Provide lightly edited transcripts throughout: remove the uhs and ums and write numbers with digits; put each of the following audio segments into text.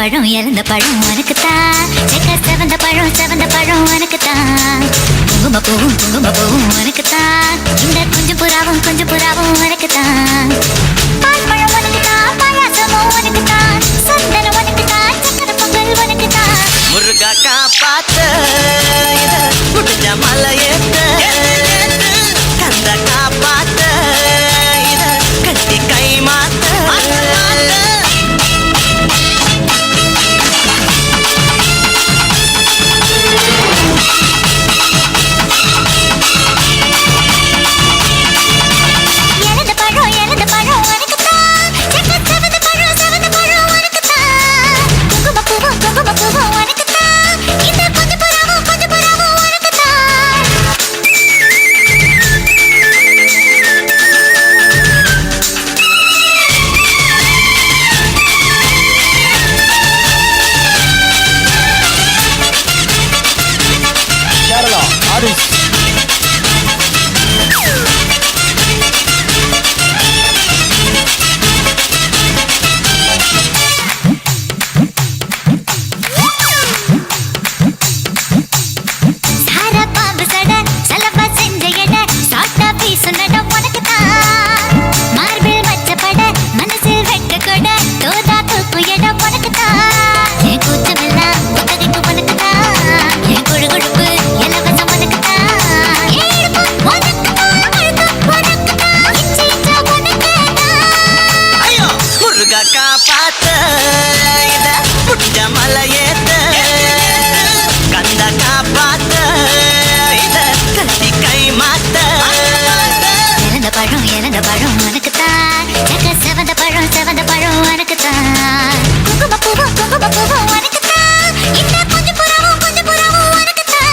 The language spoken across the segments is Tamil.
பழம் இறந்த பழம் உனக்குத்தான். செவந்த பழம் உனக்குத்தான். குங்கும பூவும் உனக்குத்தான். இந்த கொஞ்சம் புறாவும் உனக்குத்தான். பால் பழம் உனக்குத்தான். பாயாசமும் உனக்குத்தான். சந்தனம் உனக்குத்தான். சக்கரை பொங்கல் உனக்குத்தான். முருகா காப்பாத்த இத முடிஞ்ச மலையேத்த கந்த காப்பாத்த இத கட்டி கை மாத்த காப்பாத்த இத முடிஞ்ச மலையேத்த கந்த காப்பாத்த இத கட்டி கை மாத்த இறந்த பழம் உனக்குத்தான். செவந்த பழம் உனக்குத்தான். குங்கும பூவும் உனக்குத்தான். இந்த கொஞ்சம் புறாவும் உனக்குத்தான்.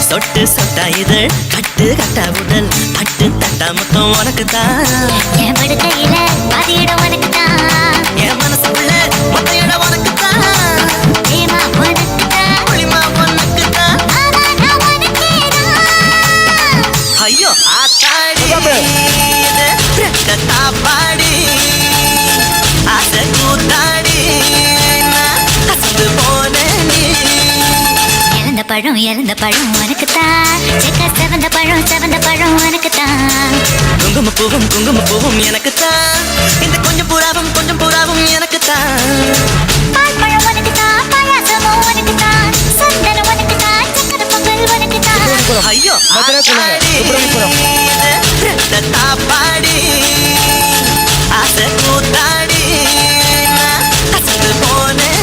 சொட்டு சொட்டா இதழ் கட்டு கட்டா உடல் பட்டு தட்டா மொத்தம் உனக்குத்தான். என் படுக்கையில பாதி இடம் உனக்குத்தான். என் மனசுக்குள்ள மொத்த இடம் உனக்குத்தான். ஏமா உனக்குத்தான். புளிமா உனக்குத்தான். ஆமா நான் உனக்கேதான். ஐயோ ஆத்தாடி இது ரெட்ட தாப்பாடி ஆசை கூத்தாடி அசந்து போனேன். இறந்த பழம் உனக்குத்தான். செவந்த பழம் உனக்குத்தான். குங்கும பூவும் எனக்குத்தான். இந்த கொஞ்சம் புறாவும் எனக்குத்தான். பால் பழம் உனக்குத்தான். பாயாசமும் உனக்குத்தான். சந்தனம் உனக்குத்தான். சக்கரை பொங்கல் உனக்குத்தான். ஐயோ ரெட்ட தாப்பாடி ஆசை கூத்தாடி அசந்து போனேன்.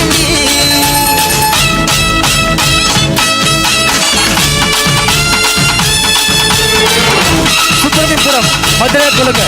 மதுரை சொல்லுங்க.